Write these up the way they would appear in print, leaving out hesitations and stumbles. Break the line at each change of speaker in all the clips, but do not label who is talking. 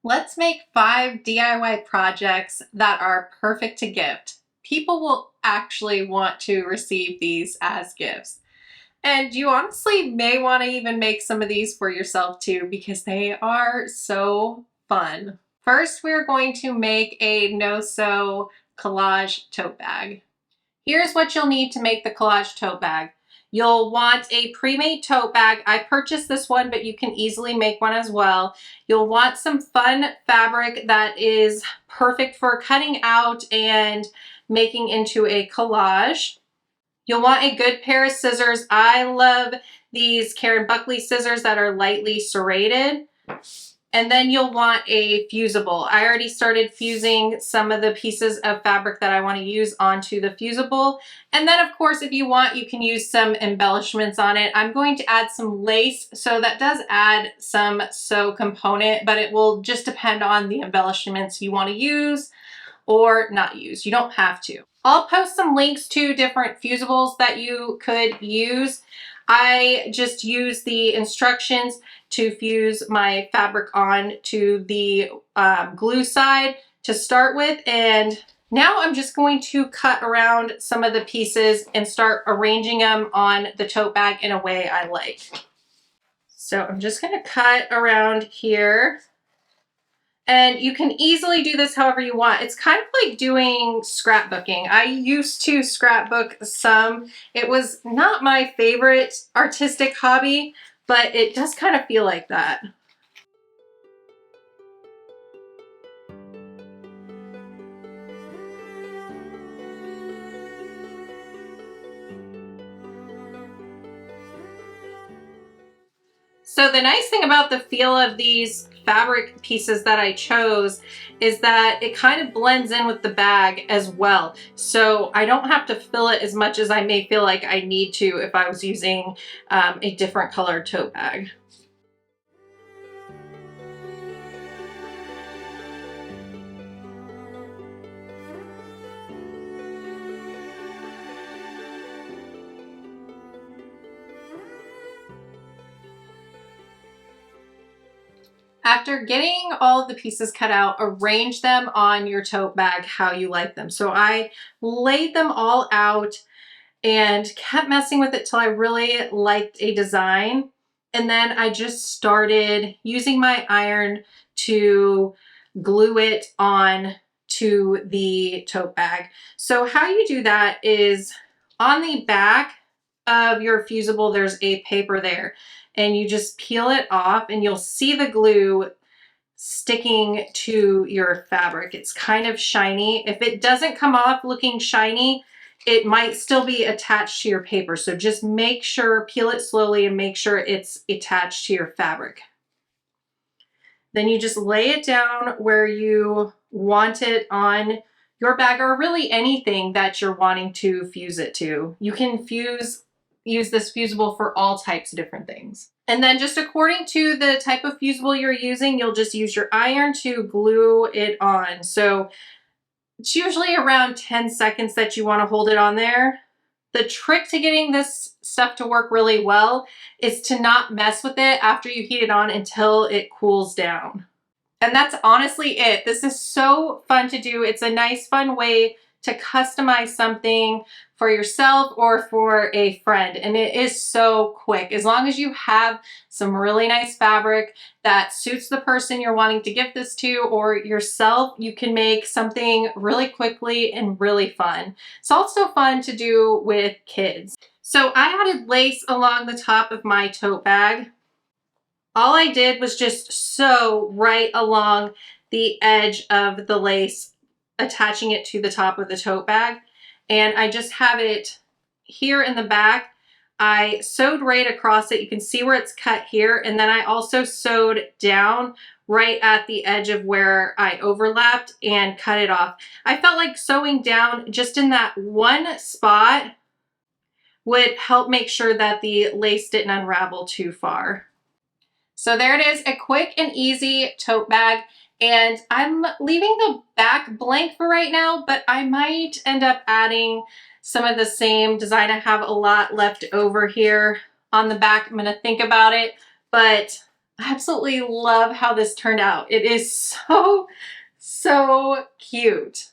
Let's make 5 DIY projects that are perfect to gift. People will actually want to receive these as gifts. And you honestly may want to even make some of these for yourself too, because they are so fun. First, we're going to make a no-sew collage tote bag. Here's what you'll need to make the collage tote bag. You'll want a pre-made tote bag. I purchased this one, but you can easily make one as well. You'll want some fun fabric that is perfect for cutting out and making into a collage. You'll want a good pair of scissors. I love these Karen Buckley scissors that are lightly serrated. And then you'll want a fusible. I already started fusing some of the pieces of fabric that I want to use onto the fusible. And then of course, if you want, you can use some embellishments on it. I'm going to add some lace, so that does add some sew component, but it will just depend on the embellishments you want to use or not use. You don't have to. I'll post some links to different fusibles that you could use. I just use the instructions to fuse my fabric on to the glue side to start with. And now I'm just going to cut around some of the pieces and start arranging them on the tote bag in a way I like. So I'm just going to cut around here. And you can easily do this however you want. It's kind of like doing scrapbooking. I used to scrapbook some. It was not my favorite artistic hobby, but it does kind of feel like that. So the nice thing about the feel of these fabric pieces that I chose is that it kind of blends in with the bag as well. So I don't have to fill it as much as I may feel like I need to if I was using a different colored tote bag. After getting all of the pieces cut out, arrange them on your tote bag how you like them. So I laid them all out and kept messing with it till I really liked a design. And then I just started using my iron to glue it on to the tote bag. So how you do that is on the back of your fusible, there's a paper there. And you just peel it off and you'll see the glue sticking to your fabric. It's kind of shiny. If it doesn't come off looking shiny, it might still be attached to your paper. So just make sure, peel it slowly and make sure it's attached to your fabric. Then you just lay it down where you want it on your bag, or really anything that you're wanting to fuse it to. You can use this fusible for all types of different things. And then just according to the type of fusible you're using, you'll just use your iron to glue it on. So it's usually around 10 seconds that you want to hold it on there. The trick to getting this stuff to work really well is to not mess with it after you heat it on until it cools down. And that's honestly it. This is so fun to do. It's a nice, fun way to customize something for yourself or for a friend. And it is so quick. As long as you have some really nice fabric that suits the person you're wanting to gift this to or yourself, you can make something really quickly and really fun. It's also fun to do with kids. So I added lace along the top of my tote bag. All I did was just sew right along the edge of the lace, attaching it to the top of the tote bag. And I just have it here in the back. I sewed right across it. You can see where it's cut here. And then I also sewed down right at the edge of where I overlapped and cut it off. I felt like sewing down just in that one spot would help make sure that the lace didn't unravel too far. So there it is, a quick and easy tote bag. And I'm leaving the back blank for right now, but I might end up adding some of the same design. I have a lot left over here on the back. I'm going to think about it, but I absolutely love how this turned out. It is so cute.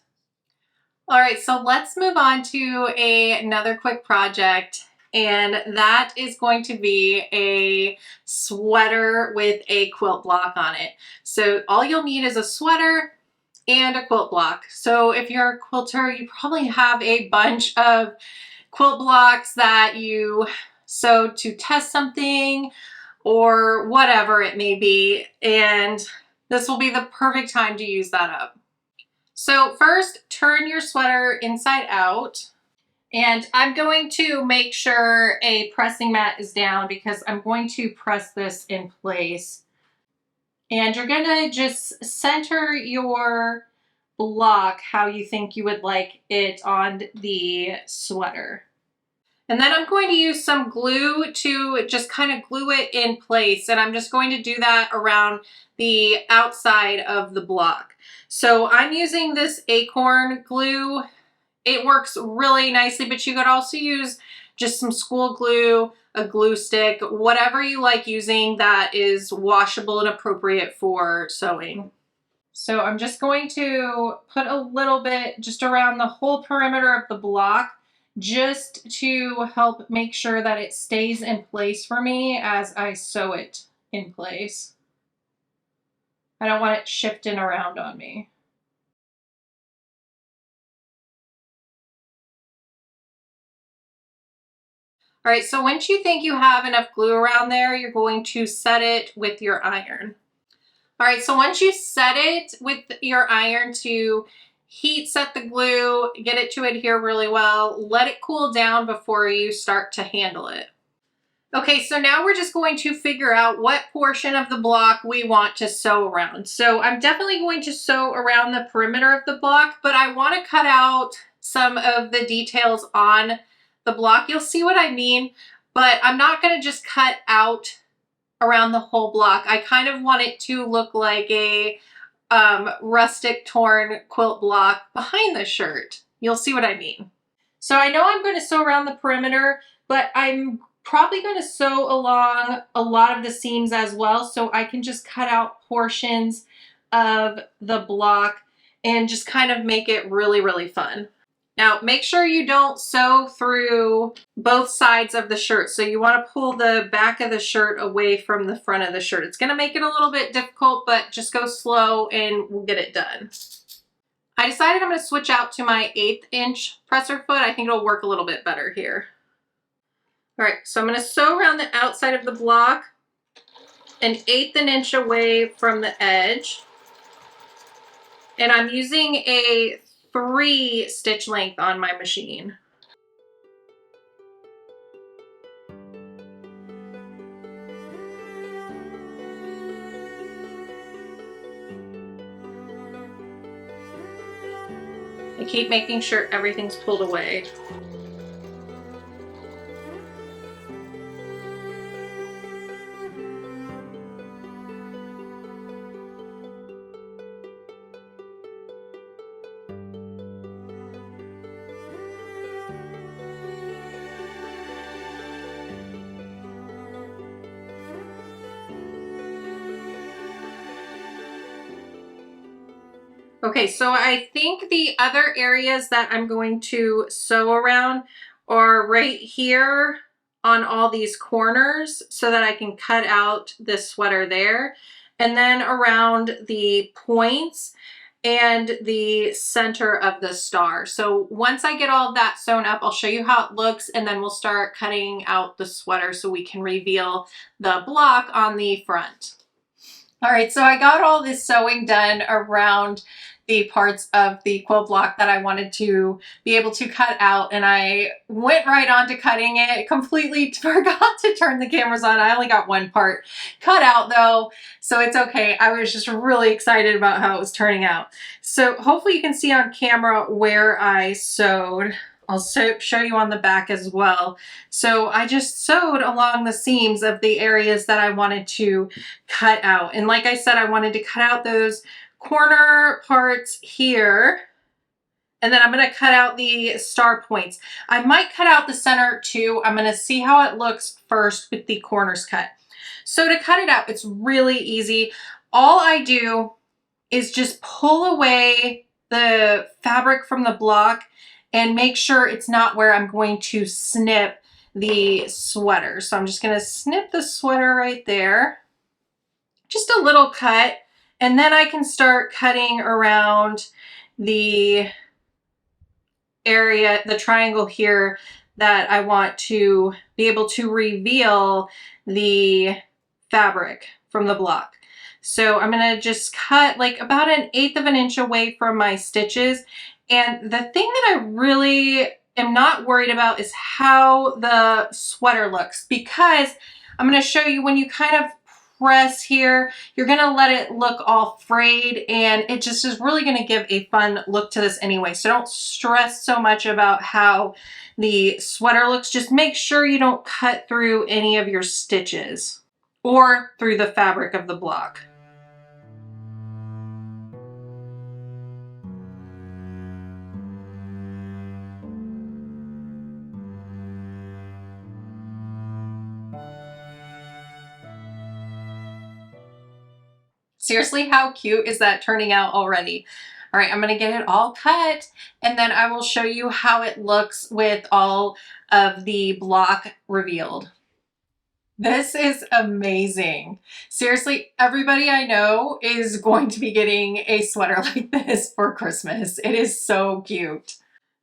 All right, so let's move on to another quick project, and that is going to be a sweater with a quilt block on it. So all you'll need is a sweater and a quilt block. So if you're a quilter, you probably have a bunch of quilt blocks that you sewed to test something or whatever it may be, and this will be the perfect time to use that up. So first, turn your sweater inside out, and I'm going to make sure a pressing mat is down because I'm going to press this in place. And you're gonna just center your block how you think you would like it on the sweater. And then I'm going to use some glue to just kind of glue it in place. And I'm just going to do that around the outside of the block. So I'm using this acorn glue. It works really nicely, but you could also use just some school glue, a glue stick, whatever you like using that is washable and appropriate for sewing. So I'm just going to put a little bit just around the whole perimeter of the block, just to help make sure that it stays in place for me as I sew it in place. I don't want it shifting around on me. All right, so once you think you have enough glue around there, you're going to set it with your iron. All right, so once you set it with your iron to heat set the glue, get it to adhere really well, let it cool down before you start to handle it. Okay, so now we're just going to figure out what portion of the block we want to sew around. So I'm definitely going to sew around the perimeter of the block, but I want to cut out some of the details on the block. You'll see what I mean, but I'm not going to just cut out around the whole block. I kind of want it to look like a rustic torn quilt block behind the shirt. You'll see what I mean. So I know I'm going to sew around the perimeter, but I'm probably going to sew along a lot of the seams as well, so I can just cut out portions of the block and just kind of make it really, really fun. Now, make sure you don't sew through both sides of the shirt. So you want to pull the back of the shirt away from the front of the shirt. It's going to make it a little bit difficult, but just go slow and we'll get it done. I decided I'm going to switch out to my 1/8 inch presser foot. I think it'll work a little bit better here. All right, so I'm going to sew around the outside of the block 1/8 inch away from the edge. And I'm using a 3 stitch length on my machine. I keep making sure everything's pulled away. Okay, so I think the other areas that I'm going to sew around are right here on all these corners so that I can cut out this sweater there, and then around the points and the center of the star. So once I get all of that sewn up, I'll show you how it looks, and then we'll start cutting out the sweater so we can reveal the block on the front. All right, so I got all this sewing done around the parts of the quilt block that I wanted to be able to cut out, and I went right on to cutting it. Completely forgot to turn the cameras on. I only got one part cut out though, so it's okay. I was just really excited about how it was turning out. So hopefully you can see on camera where I sewed. I'll show you on the back as well. So I just sewed along the seams of the areas that I wanted to cut out. And like I said, I wanted to cut out those corner parts here. And then I'm going to cut out the star points. I might cut out the center too. I'm going to see how it looks first with the corners cut. So to cut it out, it's really easy. All I do is just pull away the fabric from the block and make sure it's not where I'm going to snip the sweater. So I'm just going to snip the sweater right there. Just a little cut, and then I can start cutting around the area, the triangle here, that I want to be able to reveal the fabric from the block. So I'm gonna just cut like about 1/8 of an inch away from my stitches. And the thing that I really am not worried about is how the sweater looks, because I'm gonna show you when you kind of press here, you're gonna let it look all frayed, and it just is really gonna give a fun look to this anyway. So don't stress so much about how the sweater looks. Just make sure you don't cut through any of your stitches or through the fabric of the block. Seriously, how cute is that turning out already? All right, I'm gonna get it all cut, and then I will show you how it looks with all of the block revealed. This is amazing. Seriously, everybody I know is going to be getting a sweater like this for Christmas. It is so cute.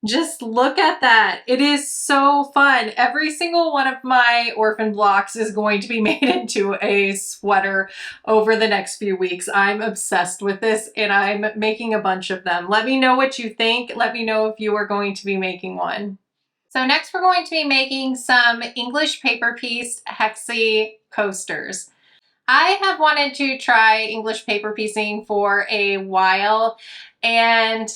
Just look at that. It is so fun. Every single one of my orphan blocks is going to be made into a sweater over the next few weeks. I'm obsessed with this, and I'm making a bunch of them. Let me know what you think. Let me know if you are going to be making one. So next we're going to be making some English paper piece Hexi coasters. I have wanted to try English paper piecing for a while, and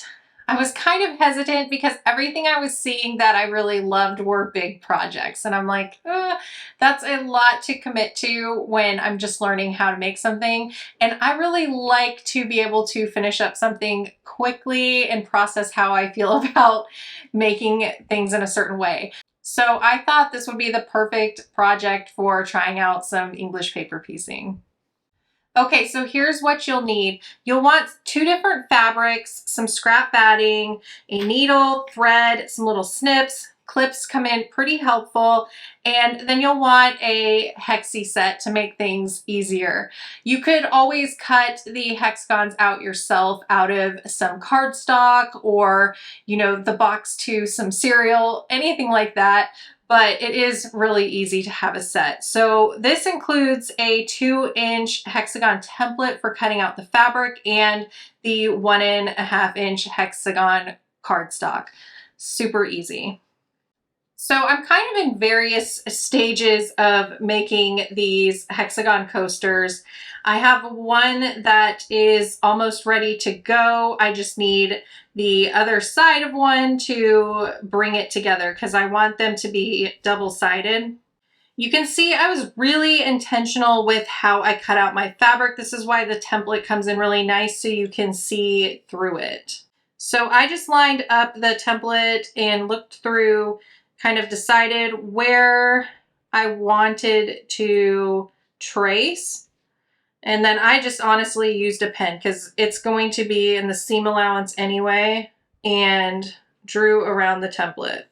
I was kind of hesitant because everything I was seeing that I really loved were big projects. And I'm like, that's a lot to commit to when I'm just learning how to make something. And I really like to be able to finish up something quickly and process how I feel about making things in a certain way. So I thought this would be the perfect project for trying out some English paper piecing. Okay, so here's what you'll need. You'll want 2 different fabrics, some scrap batting, a needle, thread, some little snips. Clips come in pretty helpful. And then you'll want a hexi set to make things easier. You could always cut the hexagons out yourself out of some cardstock, or, you know, the box to some cereal, anything like that. But it is really easy to have a set. So this includes a 2-inch hexagon template for cutting out the fabric and the 1.5-inch hexagon cardstock. Super easy. So I'm kind of in various stages of making these hexagon coasters. I have one that is almost ready to go. I just need the other side of one to bring it together because I want them to be double-sided. You can see I was really intentional with how I cut out my fabric. This is why the template comes in really nice so you can see through it. So I just lined up the template and looked through, kind of decided where I wanted to trace. And then I just honestly used a pen because it's going to be in the seam allowance anyway, and drew around the template.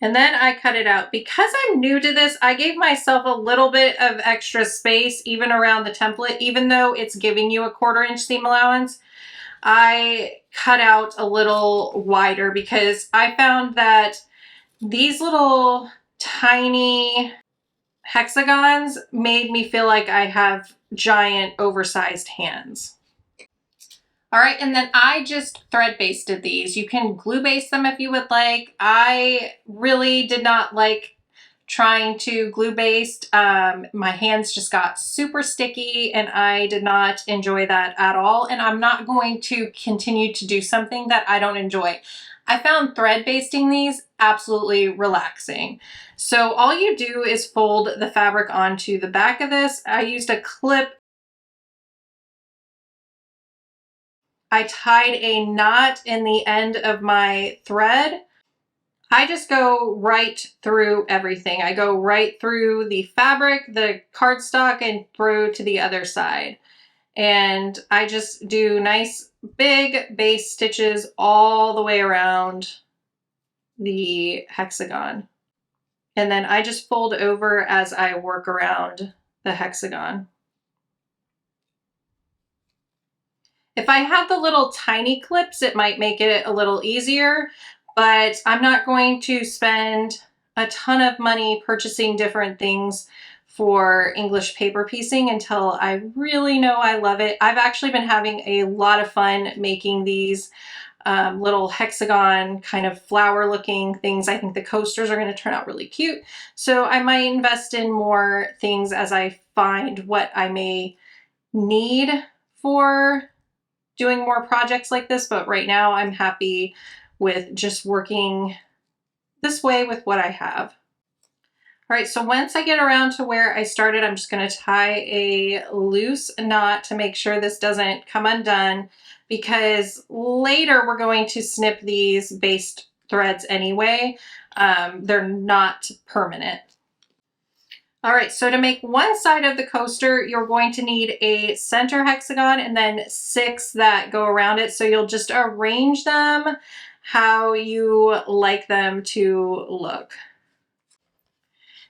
And then I cut it out. Because I'm new to this, I gave myself a little bit of extra space even around the template, even though it's giving you a 1/4 inch seam allowance. I cut out a little wider because I found that these little tiny hexagons made me feel like I have giant oversized hands. All right, and then I just thread basted these. You can glue baste them if you would like. I really did not like trying to glue baste. My hands just got super sticky and I did not enjoy that at all. And I'm not going to continue to do something that I don't enjoy. I found thread basting these absolutely relaxing. So all you do is fold the fabric onto the back of this. I used a clip. I tied a knot in the end of my thread. I just go right through everything. I go right through the fabric, the cardstock, and through to the other side. And I just do nice big base stitches all the way around the hexagon. And then I just fold over as I work around the hexagon. If I had the little tiny clips, it might make it a little easier, but I'm not going to spend a ton of money purchasing different things for English paper piecing until I really know I love it. I've actually been having a lot of fun making these little hexagon kind of flower looking things. I think the coasters are going to turn out really cute. So I might invest in more things as I find what I may need for doing more projects like this, but right now I'm happy with just working this way with what I have. All right, so once I get around to where I started, I'm just going to tie a loose knot to make sure this doesn't come undone, because later we're going to snip these base threads anyway. They're not permanent. All right, so to make one side of the coaster, you're going to need a center hexagon and then 6 that go around it. So you'll just arrange them how you like them to look.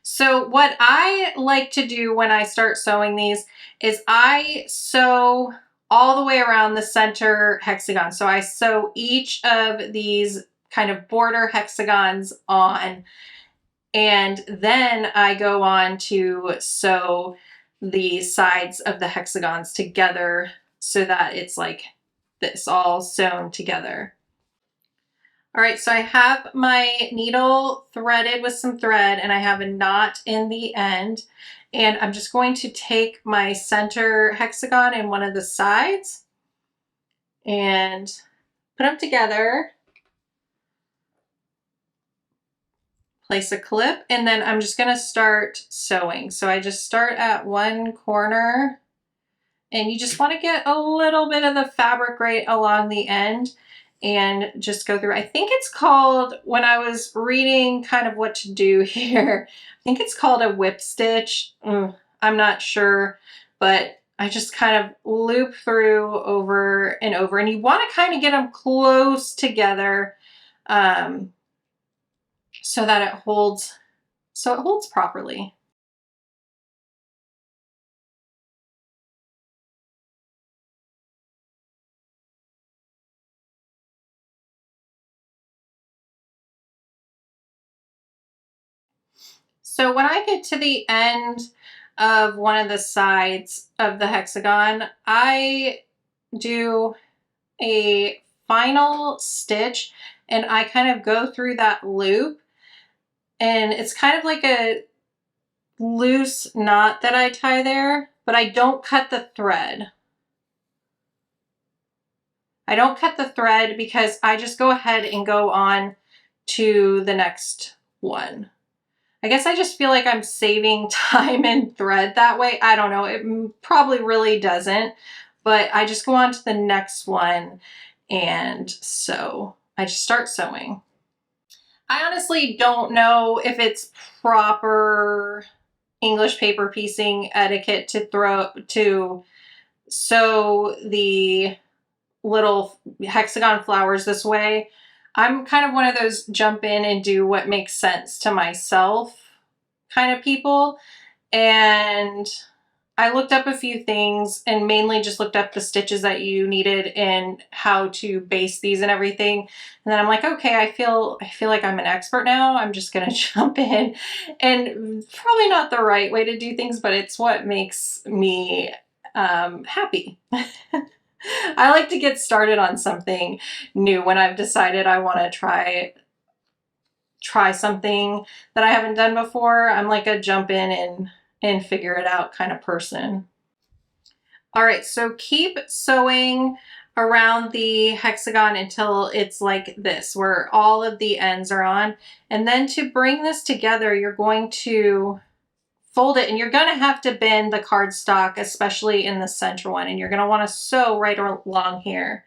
So what I like to do when I start sewing these is I sew all the way around the center hexagon. So I sew each of these kind of border hexagons on, and then I go on to sew the sides of the hexagons together so that it's like this, all sewn together. All right, so I have my needle threaded with some thread and I have a knot in the end. And I'm just going to take my center hexagon in one of the sides and put them together. Place a clip, and then I'm just going to start sewing. So I just start at one corner, and you just want to get a little bit of the fabric right along the end and just go through. I think it's called, when I was reading kind of what to do here, I think it's called a whip stitch. I'm not sure, but I just kind of loop through over and over, and you want to kind of get them close together so that it holds properly. So when I get to the end of one of the sides of the hexagon, I do a final stitch and I kind of go through that loop, and it's kind of like a loose knot that I tie there, but I don't cut the thread. I don't cut the thread because I just go ahead and go on to the next one. I guess I just feel like I'm saving time and thread that way. I don't know, it probably really doesn't, but I just go on to the next one and sew. I just start sewing. I honestly don't know if it's proper English paper piecing etiquette to sew the little hexagon flowers this way. I'm kind of one of those jump in and do what makes sense to myself kind of people. And I looked up a few things and mainly just looked up the stitches that you needed and how to base these and everything. And then I'm like, okay, I feel like I'm an expert now. I'm just gonna jump in, and probably not the right way to do things, but it's what makes me happy. I like to get started on something new when I've decided I want to try something that I haven't done before. I'm like a jump in and figure it out kind of person. All right, so keep sewing around the hexagon until it's like this, where all of the ends are on. And then to bring this together, you're going to fold it, and you're going to have to bend the cardstock, especially in the center one, and you're going to want to sew right along here.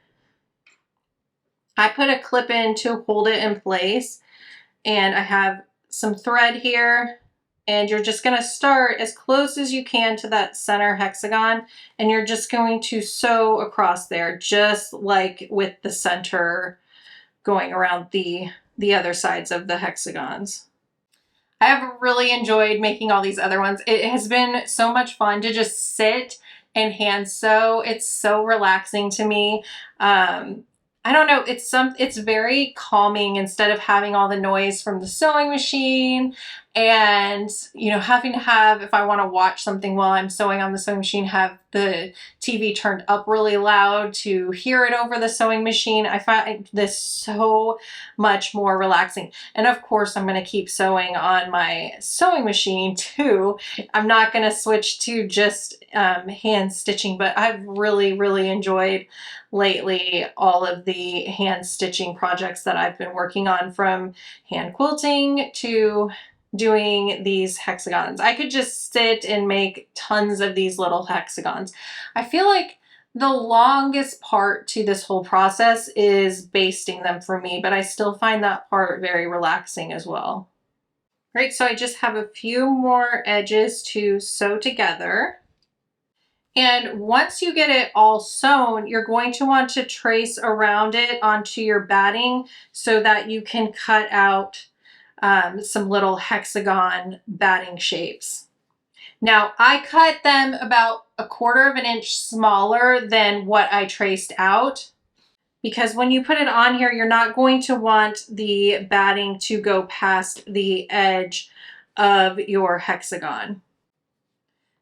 I put a clip in to hold it in place, and I have some thread here, and you're just going to start as close as you can to that center hexagon, and you're just going to sew across there, just like with the center going around the other sides of the hexagons. I have really enjoyed making all these other ones. It has been so much fun to just sit and hand sew. It's so relaxing to me. I don't know, it's very calming instead of having all the noise from the sewing machine and, you know, having to have, if I want to watch something while I'm sewing on the sewing machine, have the TV turned up really loud to hear it over the sewing machine. I find this so much more relaxing. And of course, I'm going to keep sewing on my sewing machine too. I'm not going to switch to just hand stitching, but I've really, really enjoyed lately all of the hand stitching projects that I've been working on, from hand quilting to doing these hexagons. I could just sit and make tons of these little hexagons. I feel like the longest part to this whole process is basting them for me, but I still find that part very relaxing as well. Right, so I just have a few more edges to sew together. And once you get it all sewn, you're going to want to trace around it onto your batting so that you can cut out some little hexagon batting shapes. Now, I cut them about 1/4 of an inch smaller than what I traced out, because when you put it on here, you're not going to want the batting to go past the edge of your hexagon.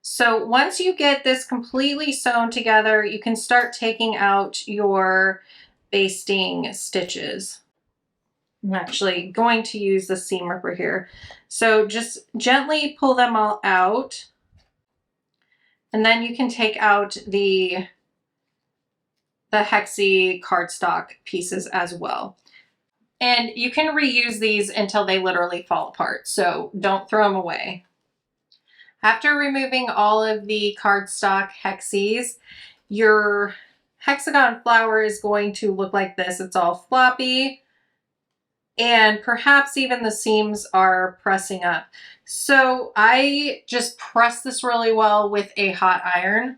So once you get this completely sewn together, you can start taking out your basting stitches. I'm actually going to use the seam ripper here. So just gently pull them all out, and then you can take out the Hexi cardstock pieces as well. And you can reuse these until they literally fall apart, so don't throw them away. After removing all of the cardstock hexes, your hexagon flower is going to look like this. It's all floppy, and perhaps even the seams are pressing up. So I just press this really well with a hot iron.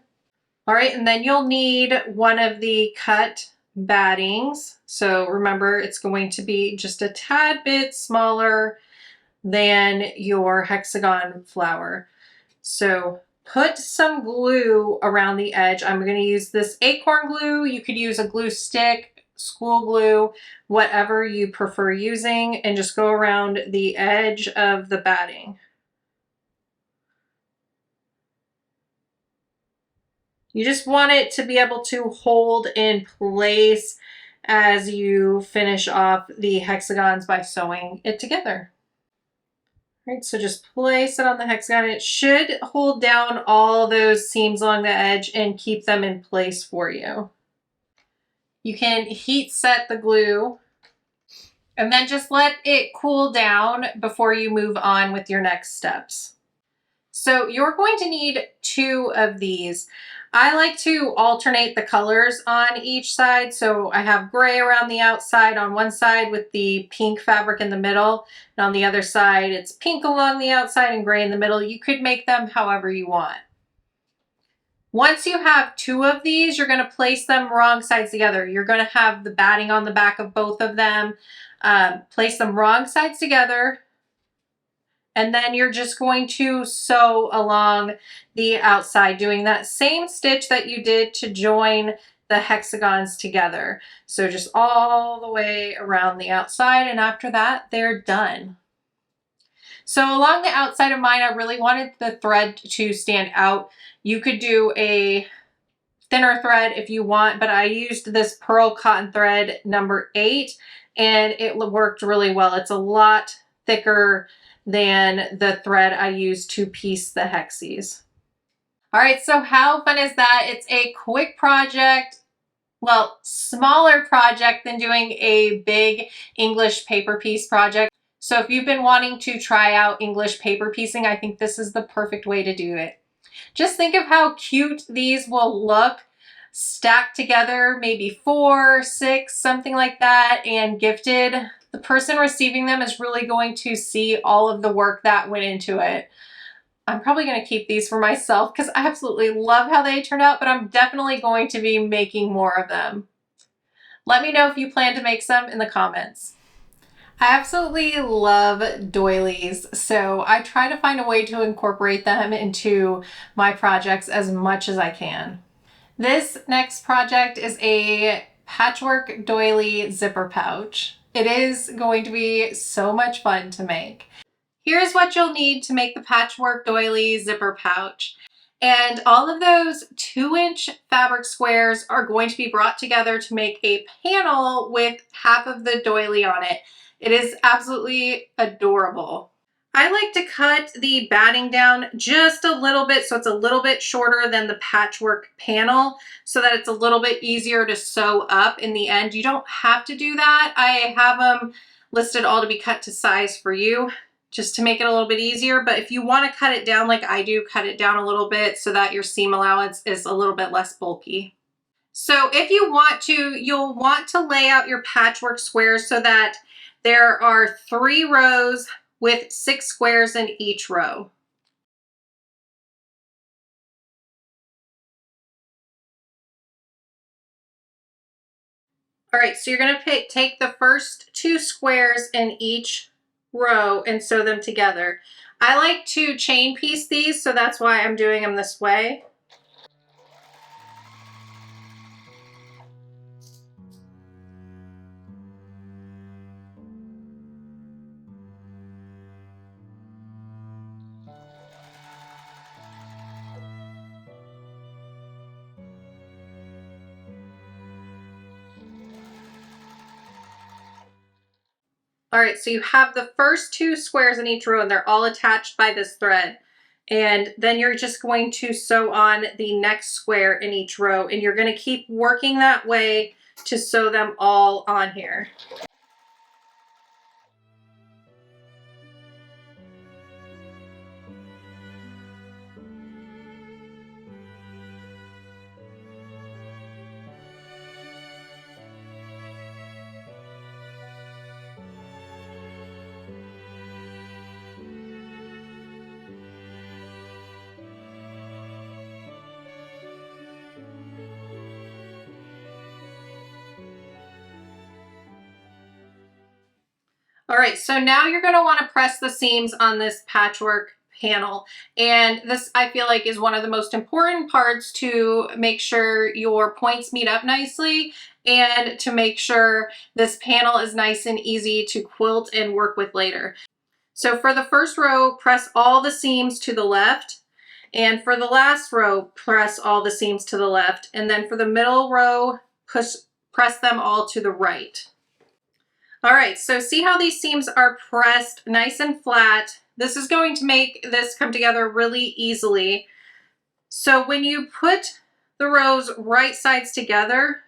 All right, and then you'll need one of the cut battings. So remember, it's going to be just a tad bit smaller than your hexagon flower. So put some glue around the edge. I'm going to use this acorn glue. You could use a glue stick, school glue, whatever you prefer using, and just go around the edge of the batting. You just want it to be able to hold in place as you finish off the hexagons by sewing it together. Right, so just place it on the hexagon. It should hold down all those seams along the edge and keep them in place for you. You can heat set the glue and then just let it cool down before you move on with your next steps. So you're going to need 2 of these. I like to alternate the colors on each side. So I have gray around the outside on one side with the pink fabric in the middle. And on the other side, it's pink along the outside and gray in the middle. You could make them however you want. Once you have 2 of these, you're going to place them wrong sides together. You're going to have the batting on the back of both of them. Place them wrong sides together. And then you're just going to sew along the outside, doing that same stitch that you did to join the hexagons together. So just all the way around the outside, and after that, they're done. So along the outside of mine, I really wanted the thread to stand out. You could do a thinner thread if you want, but I used this pearl cotton thread number 8, and it worked really well. It's a lot thicker than the thread I used to piece the hexes. All right, so how fun is that? It's a quick project, well, smaller project than doing a big English paper piece project. So if you've been wanting to try out English paper piecing, I think this is the perfect way to do it. Just think of how cute these will look stacked together, maybe 4, 6, something like that, and gifted the person receiving them is really going to see all of the work that went into it. I'm probably going to keep these for myself because I absolutely love how they turned out, but I'm definitely going to be making more of them. Let me know if you plan to make some in the comments. I absolutely love doilies, so I try to find a way to incorporate them into my projects as much as I can. This next project is a patchwork doily zipper pouch. It is going to be so much fun to make. Here's what you'll need to make the patchwork doily zipper pouch. And all of those 2-inch fabric squares are going to be brought together to make a panel with half of the doily on it. It is absolutely adorable. I like to cut the batting down just a little bit so it's a little bit shorter than the patchwork panel so that it's a little bit easier to sew up in the end. You don't have to do that. I have them listed all to be cut to size for you, just to make it a little bit easier. But if you want to cut it down like I do, cut it down a little bit so that your seam allowance is a little bit less bulky. So if you want to, you'll want to lay out your patchwork squares so that there are 3 rows with 6 squares in each row. All right, so you're going to take the first 2 squares in each row and sew them together. I like to chain piece these, so that's why I'm doing them this way. All right, so you have the first 2 squares in each row and they're all attached by this thread. And then you're just going to sew on the next square in each row, and you're going to keep working that way to sew them all on here. All right, so now you're going to want to press the seams on this patchwork panel. And this, I feel like, is one of the most important parts to make sure your points meet up nicely and to make sure this panel is nice and easy to quilt and work with later. So for the first row, press all the seams to the left. And for the last row, press all the seams to the left. And then for the middle row, press them all to the right. All right, so see how these seams are pressed nice and flat? This is going to make this come together really easily. So when you put the rows right sides together,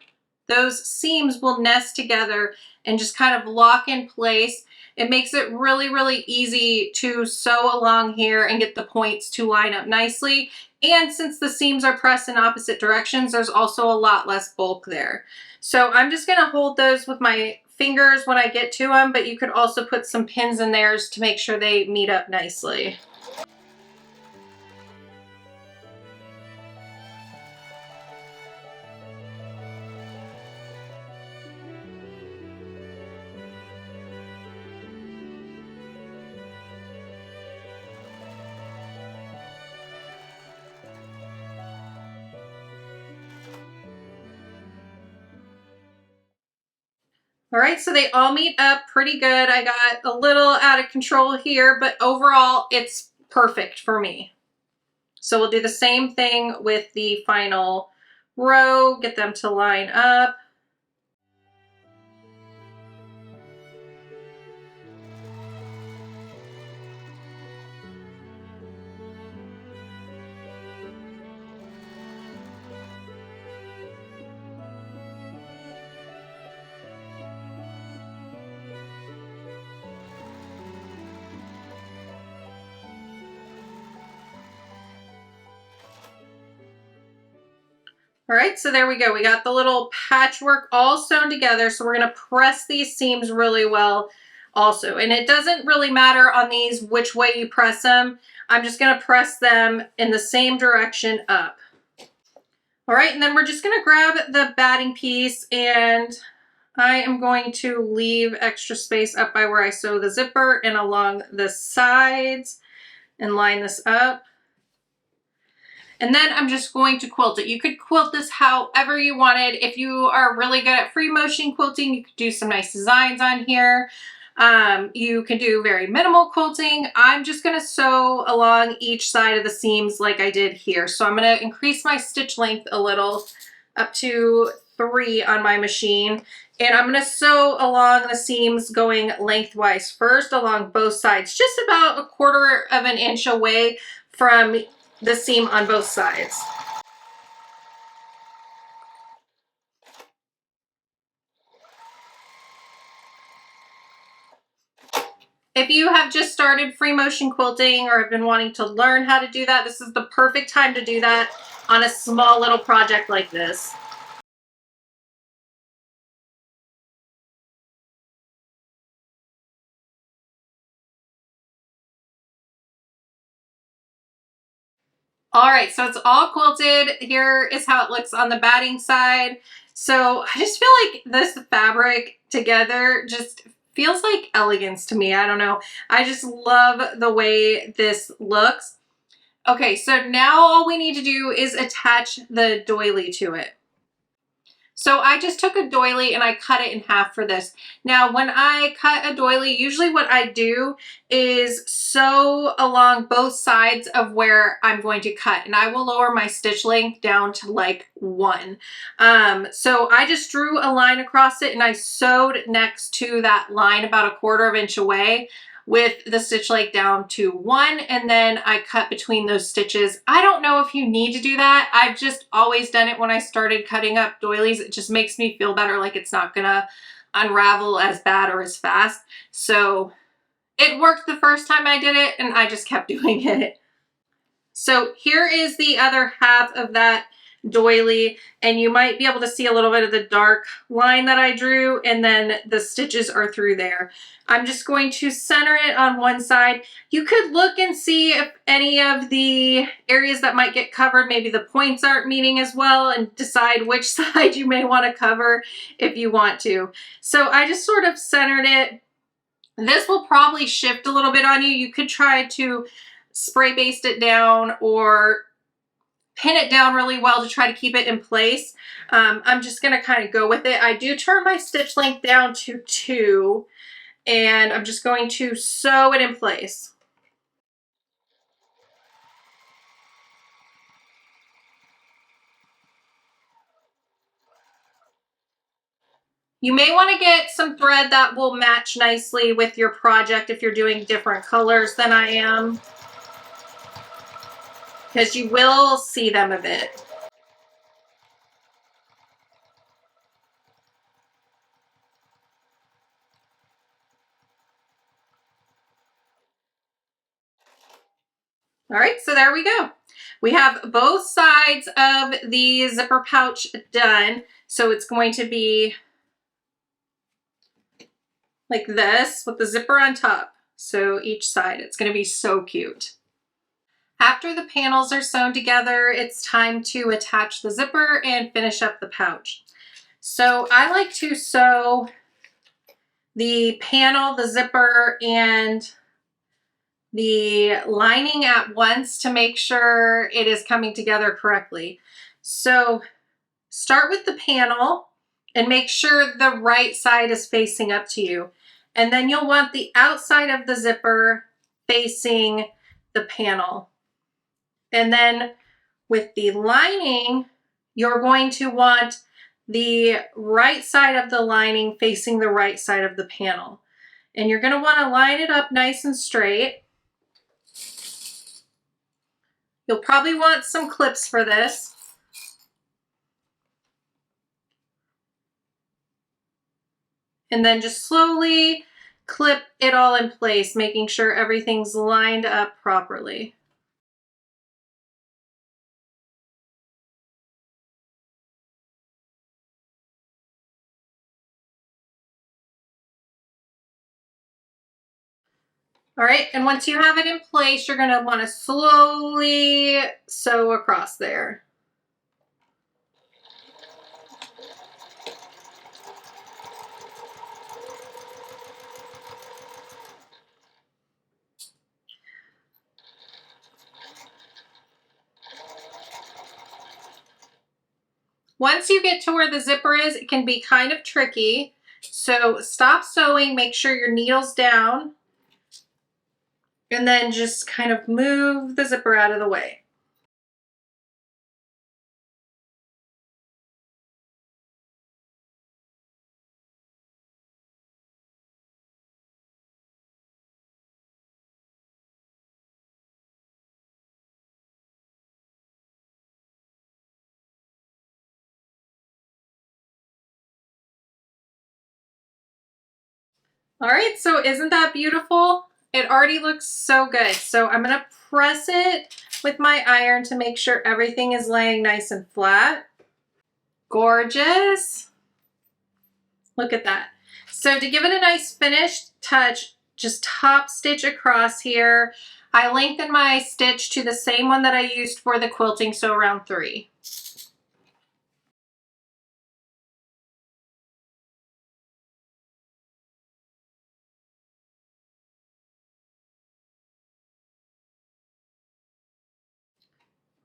those seams will nest together and just kind of lock in place. It makes it really, really easy to sew along here and get the points to line up nicely. And since the seams are pressed in opposite directions, there's also a lot less bulk there. So I'm just gonna hold those with my fingers when I get to them, but you could also put some pins in there to make sure they meet up nicely. All right, so they all meet up pretty good. I got a little out of control here, but overall it's perfect for me. So we'll do the same thing with the final row, get them to line up. All right, so there we go. We got the little patchwork all sewn together. So we're gonna press these seams really well also. And it doesn't really matter on these which way you press them. I'm just gonna press them in the same direction up. All right, and then we're just gonna grab the batting piece, and I am going to leave extra space up by where I sew the zipper and along the sides and line this up. And then I'm just going to quilt it. You could quilt this however you wanted. If you are really good at free motion quilting, you could do some nice designs on here. You can do very minimal quilting. I'm just gonna sew along each side of the seams like I did here. So I'm gonna increase my stitch length a little, up to 3 on my machine. And I'm gonna sew along the seams going lengthwise first along both sides, just about 1/4 of an inch away from the seam on both sides. If you have just started free motion quilting or have been wanting to learn how to do that, this is the perfect time to do that on a small little project like this. All right, so it's all quilted. Here is how it looks on the batting side. So I just feel like this fabric together just feels like elegance to me. I don't know. I just love the way this looks. Okay, so now all we need to do is attach the doily to it. So I just took a doily and I cut it in half for this. Now, when I cut a doily, usually what I do is sew along both sides of where I'm going to cut, and I will lower my stitch length down to like 1. So I just drew a line across it and I sewed next to that line about 1/4 inch away with the stitch length down to 1, and then I cut between those stitches. I don't know if you need to do that. I've just always done it when I started cutting up doilies. It just makes me feel better, like it's not gonna unravel as bad or as fast. So it worked the first time I did it, and I just kept doing it. So here is the other half of that doily, and you might be able to see a little bit of the dark line that I drew, and then the stitches are through there. I'm just going to center it on one side. You could look and see if any of the areas that might get covered, maybe the points aren't meeting as well, and decide which side you may want to cover if you want to. So I just sort of centered it. This will probably shift a little bit on you. You could try to spray baste it down or pin it down really well to try to keep it in place. I'm just gonna kind of go with it. I do turn my stitch length down to 2, and I'm just going to sew it in place. You may want to get some thread that will match nicely with your project if you're doing different colors than I am, because you will see them a bit. All right, so there we go. We have both sides of the zipper pouch done. So it's going to be like this with the zipper on top. So each side, it's going to be so cute. After the panels are sewn together, it's time to attach the zipper and finish up the pouch. So I like to sew the panel, the zipper, and the lining at once to make sure it is coming together correctly. So start with the panel and make sure the right side is facing up to you. And then you'll want the outside of the zipper facing the panel. And then with the lining, you're going to want the right side of the lining facing the right side of the panel. And you're going to want to line it up nice and straight. You'll probably want some clips for this. And then just slowly clip it all in place, making sure everything's lined up properly. All right, and once you have it in place, you're gonna wanna slowly sew across there. Once you get to where the zipper is, it can be kind of tricky. So stop sewing, make sure your needle's down, and then just kind of move the zipper out of the way. All right, so isn't that beautiful? It already looks so good. So I'm gonna press it with my iron to make sure everything is laying nice and flat. Gorgeous. Look at that. So to give it a nice finished touch, just top stitch across here. I lengthened my stitch to the same one that I used for the quilting, so around 3.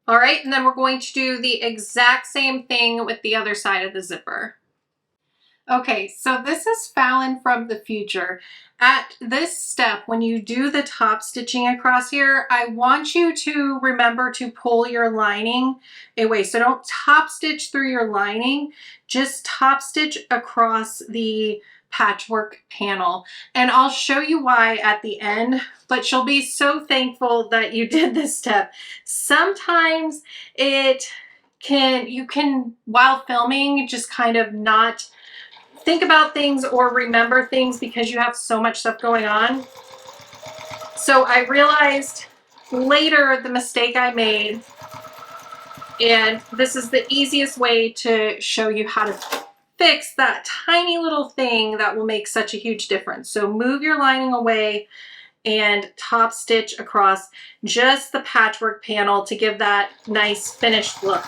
All right, and then we're going to do the exact same thing with the other side of the zipper. Okay, so this is Fallon from the future. At this step, when you do the top stitching across here, I want you to remember to pull your lining away. So don't top stitch through your lining, just top stitch across the patchwork panel. And I'll show you why at the end, but you'll be so thankful that you did this step. Sometimes you can, while filming, just kind of not think about things or remember things because you have so much stuff going on. So I realized later the mistake I made, and this is the easiest way to show you how to fix that tiny little thing that will make such a huge difference. So move your lining away and top stitch across just the patchwork panel to give that nice finished look.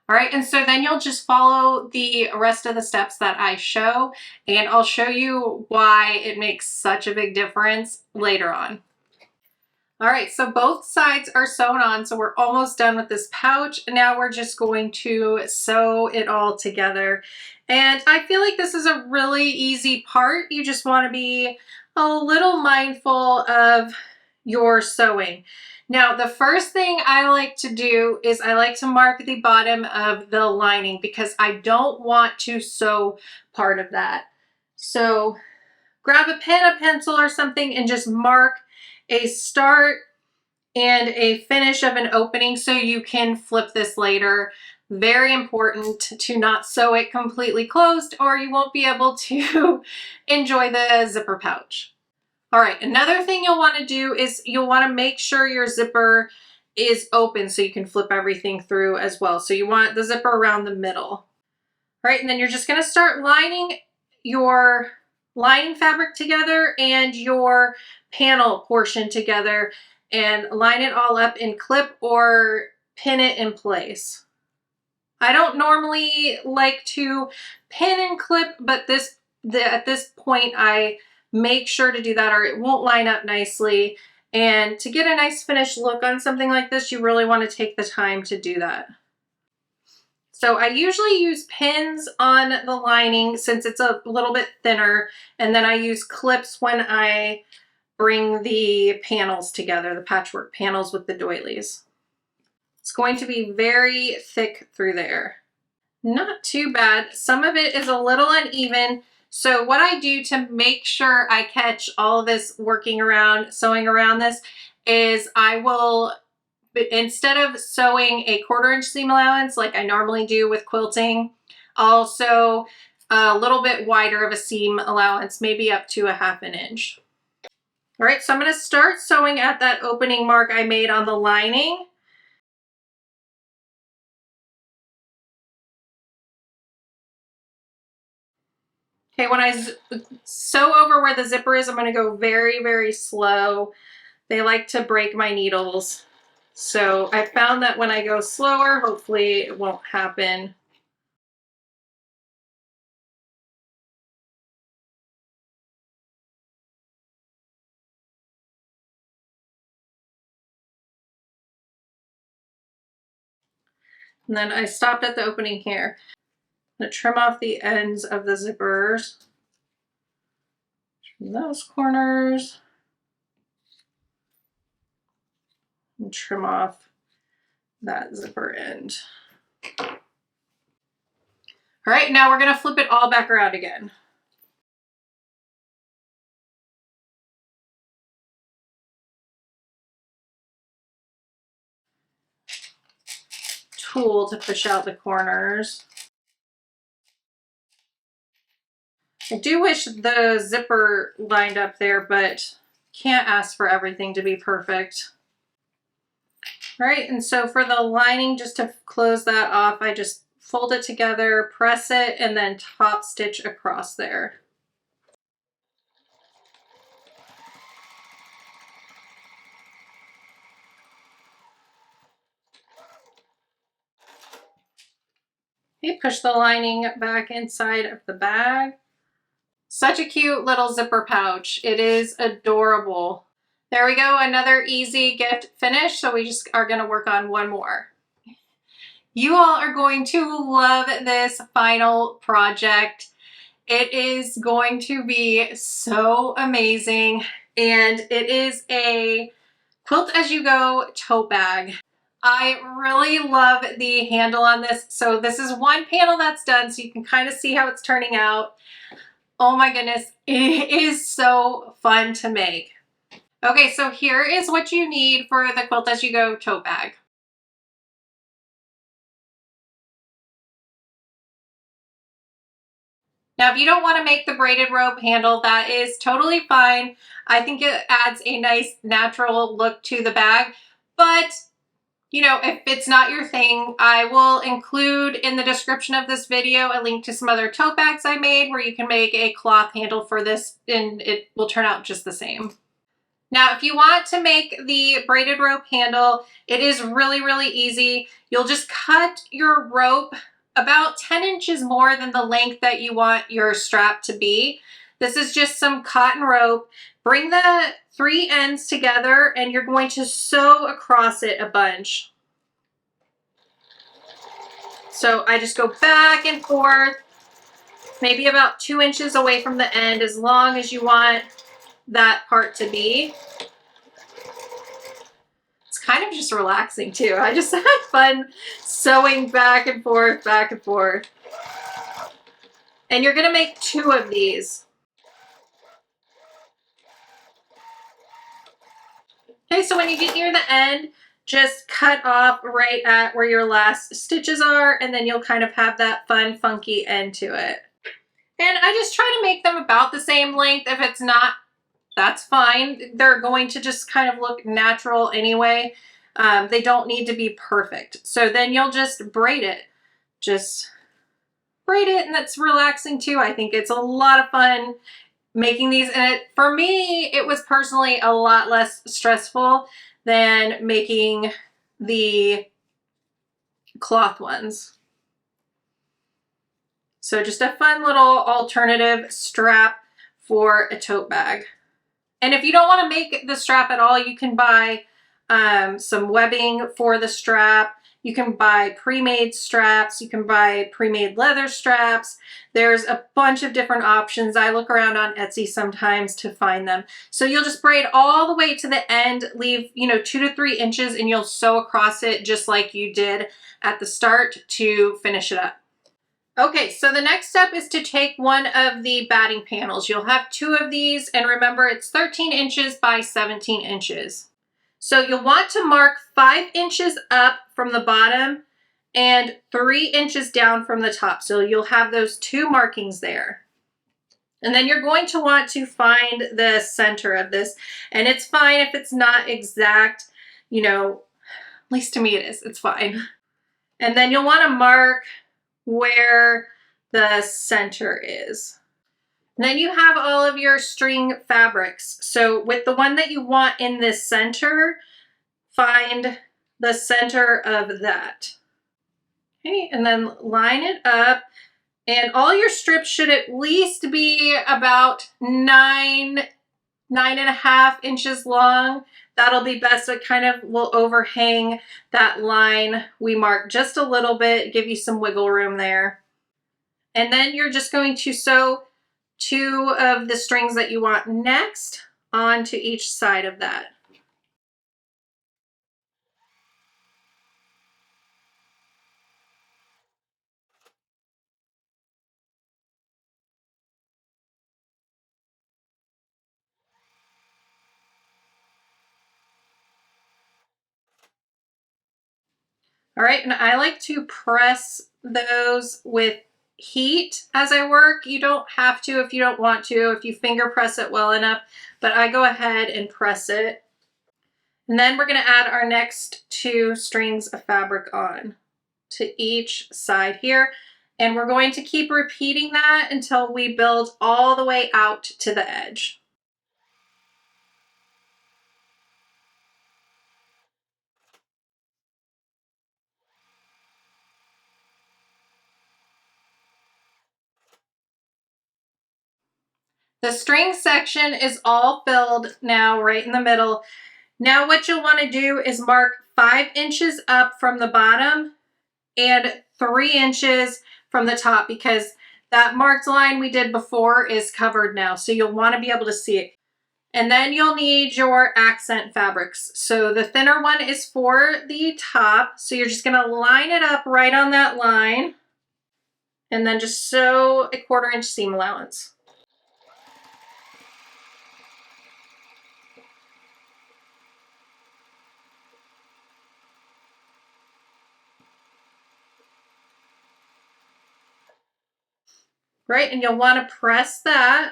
All right, and so then you'll just follow the rest of the steps that I show, and I'll show you why it makes such a big difference later on. All right, so both sides are sewn on, so we're almost done with this pouch. Now we're just going to sew it all together. And I feel like this is a really easy part. You just want to be a little mindful of your sewing. Now, the first thing I like to do is I like to mark the bottom of the lining because I don't want to sew part of that. So grab a pen, a pencil, or something and just mark a start and a finish of an opening so you can flip this later. Very important to not sew it completely closed or you won't be able to enjoy the zipper pouch. All right, another thing you'll want to do is you'll want to make sure your zipper is open so you can flip everything through as well. So you want the zipper around the middle. All right, and then you're just going to start lining your lining fabric together and your panel portion together and line it all up and clip or pin it in place. I don't normally like to pin and clip, but at this point I make sure to do that or it won't line up nicely. And to get a nice finished look on something like this, you really want to take the time to do that. So I usually use pins on the lining since it's a little bit thinner, and then I use clips when I bring the panels together, the patchwork panels with the doilies. It's going to be very thick through there. Not too bad. Some of it is a little uneven. So what I do to make sure I catch all of this working around, sewing around this, is I will, instead of sewing a 1/4 inch seam allowance like I normally do with quilting, I'll sew a little bit wider of a seam allowance, maybe up to a 1/2 inch. All right, so I'm going to start sewing at that opening mark I made on the lining. Okay, when I sew over where the zipper is, I'm going to go very, very slow. They like to break my needles. So I found that when I go slower, hopefully it won't happen. And then I stopped at the opening here. I'm going to trim off the ends of the zippers. Trim those corners. And trim off that zipper end. All right, now we're going to flip it all back around again. Tool to push out the corners. I do wish the zipper lined up there, but can't ask for everything to be perfect. All right, and so for the lining, just to close that off, I just fold it together, press it, and then top stitch across there. Okay, push the lining back inside of the bag. Such a cute little zipper pouch. It is adorable. There we go, another easy gift finish. So we just are gonna work on one more. You all are going to love this final project. It is going to be so amazing. And it is a Quilt As You Go tote bag. I really love the handle on this. So this is one panel that's done, so you can kind of see how it's turning out. Oh my goodness, it is so fun to make. Okay, so here is what you need for the Quilt As You Go tote bag. Now, if you don't want to make the braided rope handle, that is totally fine. I think it adds a nice natural look to the bag, but you know, if it's not your thing, I will include in the description of this video a link to some other tote bags I made where you can make a cloth handle for this and it will turn out just the same. Now, if you want to make the braided rope handle, it is really, really easy. You'll just cut your rope about 10 inches more than the length that you want your strap to be. This is just some cotton rope. Bring the 3 ends together and you're going to sew across it a bunch. So I just go back and forth, maybe about 2 inches away from the end, as long as you want that part to be. It's kind of just relaxing too. I just had fun sewing back and forth, back and forth. And you're gonna make 2 of these. Okay, so when you get near the end, just cut off right at where your last stitches are, and then you'll kind of have that fun, funky end to it. And I just try to make them about the same length. If it's not, that's fine. They're going to just kind of look natural anyway. They don't need to be perfect. So then you'll just braid it. Just braid it, and that's relaxing too. I think it's a lot of fun making these, and for me, it was personally a lot less stressful than making the cloth ones. So just a fun little alternative strap for a tote bag. And if you don't want to make the strap at all, you can buy some webbing for the strap. You can buy pre-made straps. You can buy pre-made leather straps. There's a bunch of different options. I look around on Etsy sometimes to find them. So you'll just braid all the way to the end, leave, 2 to 3 inches, and you'll sew across it just like you did at the start to finish it up. Okay, so the next step is to take one of the batting panels. You'll have 2 of these, and remember it's 13 inches by 17 inches. So you'll want to mark 5 inches up from the bottom and 3 inches down from the top. So you'll have those 2 markings there. And then you're going to want to find the center of this. And it's fine if it's not exact, at least to me it is, it's fine. And then you'll want to mark where the center is. And then you have all of your string fabrics. So with the one that you want in this center, find the center of that. Okay, and then line it up. And all your strips should at least be about 9.5 inches long. That'll be best. It kind of will overhang that line we marked just a little bit, give you some wiggle room there. And then you're just going to sew 2 of the strings that you want next onto each side of that. All right, and I like to press those with heat as I work. You don't have to if you don't want to, if you finger press it well enough, but I go ahead and press it. And then we're gonna add our next 2 strings of fabric on to each side here. And we're going to keep repeating that until we build all the way out to the edge. The string section is all filled now, right in the middle. Now what you'll want to do is mark 5 inches up from the bottom and 3 inches from the top, because that marked line we did before is covered now. So you'll want to be able to see it. And then you'll need your accent fabrics. So the thinner one is for the top. So you're just going to line it up right on that line and then just sew a 1/4 inch seam allowance. Right, and you'll want to press that,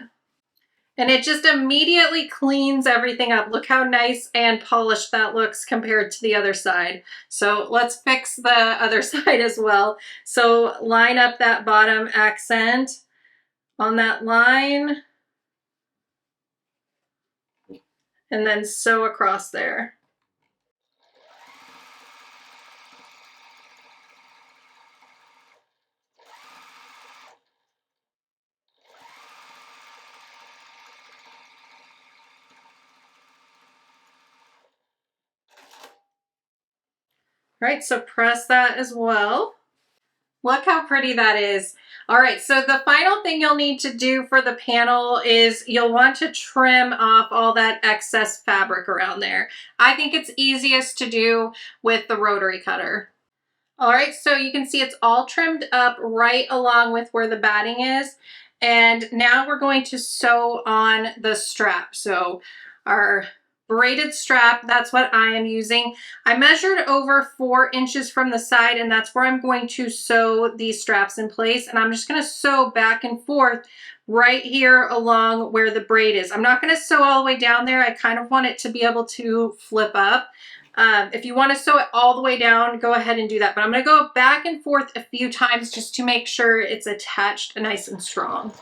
and it just immediately cleans everything up. Look how nice and polished that looks compared to the other side. So let's fix the other side as well. So line up that bottom accent on that line and then sew across there. Right, so press that as well. Look how pretty that is. All right, so the final thing you'll need to do for the panel is you'll want to trim off all that excess fabric around there. I think it's easiest to do with the rotary cutter. All right, so you can see it's all trimmed up right along with where the batting is. And now we're going to sew on the strap. So our braided strap, that's what I am using. I measured over 4 inches from the side, and that's where I'm going to sew these straps in place. And I'm just going to sew back and forth right here along where the braid is. I'm not going to sew all the way down there. I kind of want it to be able to flip up. If you want to sew it all the way down, go ahead and do that. But I'm going to go back and forth a few times just to make sure it's attached nice and strong.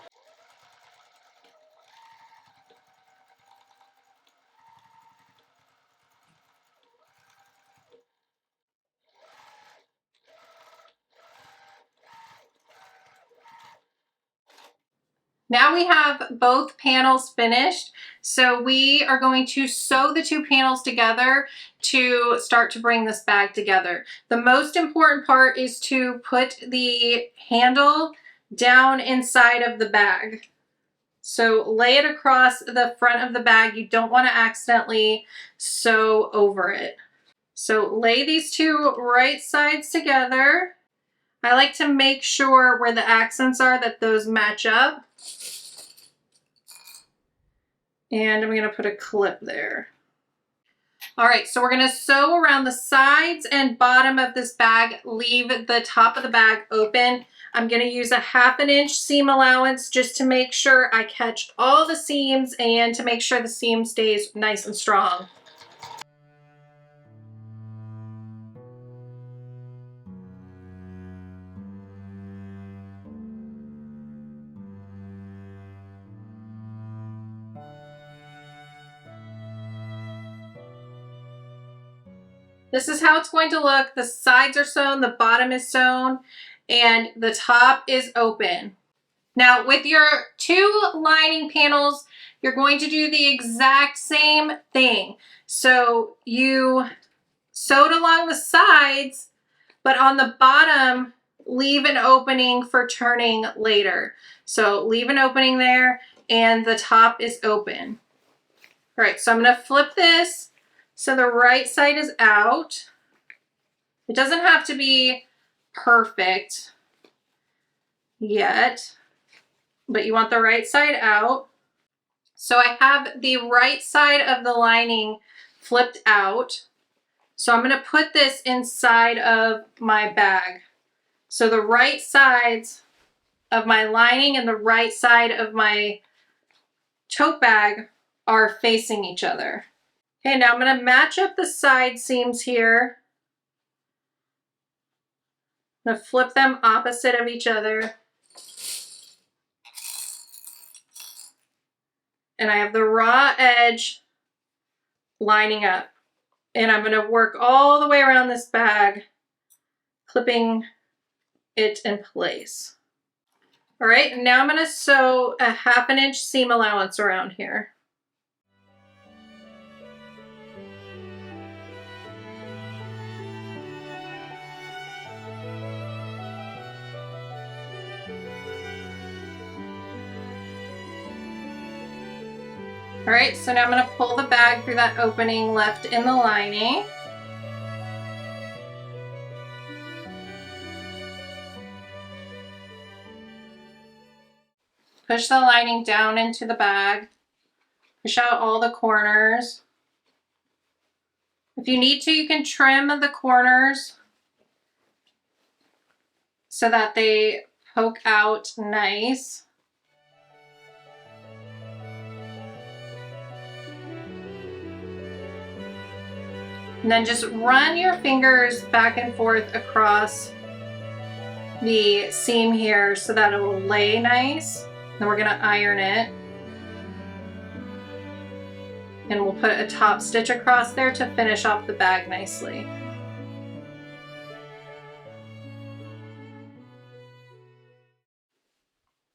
Now we have both panels finished. So we are going to sew the 2 panels together to start to bring this bag together. The most important part is to put the handle down inside of the bag. So lay it across the front of the bag. You don't want to accidentally sew over it. So lay these 2 right sides together. I like to make sure where the accents are that those match up. And I'm going to put a clip there. All right, so we're going to sew around the sides and bottom of this bag. Leave the top of the bag open. I'm going to use a 1/2 inch seam allowance just to make sure I catch all the seams and to make sure the seam stays nice and strong. This is how it's going to look. The sides are sewn, the bottom is sewn, and the top is open. Now with your 2 lining panels, you're going to do the exact same thing. So you sewed along the sides, but on the bottom, leave an opening for turning later. So leave an opening there, and the top is open. All right, so I'm gonna flip this so the right side is out. It doesn't have to be perfect yet, but you want the right side out. So I have the right side of the lining flipped out. So I'm gonna put this inside of my bag. So the right sides of my lining and the right side of my tote bag are facing each other. Okay, now I'm gonna match up the side seams here. I'm gonna flip them opposite of each other. And I have the raw edge lining up. And I'm gonna work all the way around this bag, clipping it in place. All right, and now I'm gonna sew a 1/2 inch seam allowance around here. All right, so now I'm gonna pull the bag through that opening left in the lining. Push the lining down into the bag. Push out all the corners. If you need to, you can trim the corners so that they poke out nice. And then just run your fingers back and forth across the seam here so that it will lay nice. Then we're gonna iron it. And we'll put a top stitch across there to finish off the bag nicely.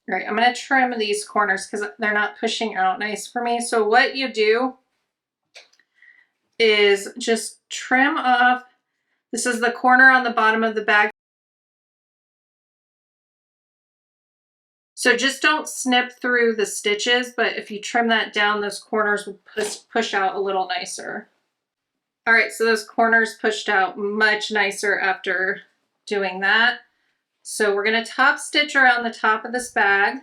All right, I'm gonna trim these corners because they're not pushing out nice for me. So what you do is just trim off. This is the corner on the bottom of the bag. So just don't snip through the stitches, but if you trim that down, those corners will push out a little nicer. All right, so those corners pushed out much nicer after doing that. So we're gonna top stitch around the top of this bag.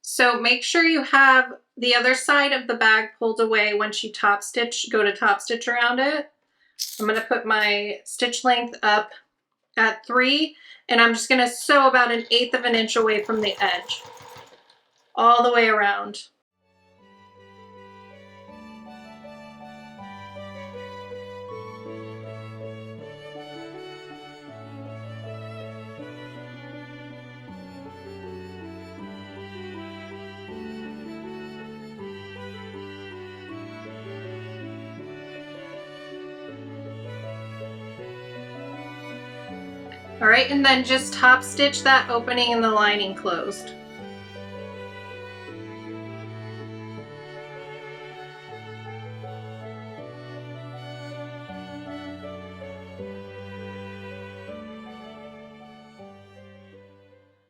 So make sure you have the other side of the bag pulled away once you top stitch, go to top stitch around it. I'm gonna put my stitch length up at 3, and I'm just gonna sew about 1/8 of an inch away from the edge, all the way around. All right, and then just top stitch that opening in the lining closed.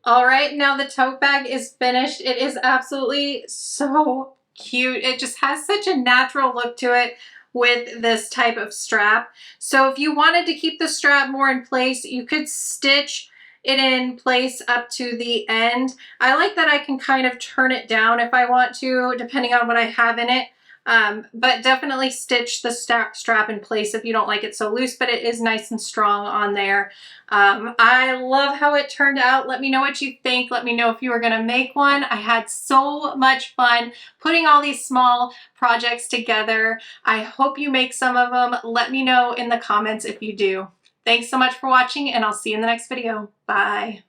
All right, now the tote bag is finished. It is absolutely so cute. It just has such a natural look to it with this type of strap. So if you wanted to keep the strap more in place, you could stitch it in place up to the end. I like that I can kind of turn it down if I want to, depending on what I have in it. But definitely stitch the strap in place if you don't like it so loose, but it is nice and strong on there. I love how it turned out. Let me know what you think. Let me know if you were gonna make one. I had so much fun putting all these small projects together. I hope you make some of them. Let me know in the comments if you do. Thanks so much for watching, and I'll see you in the next video. Bye.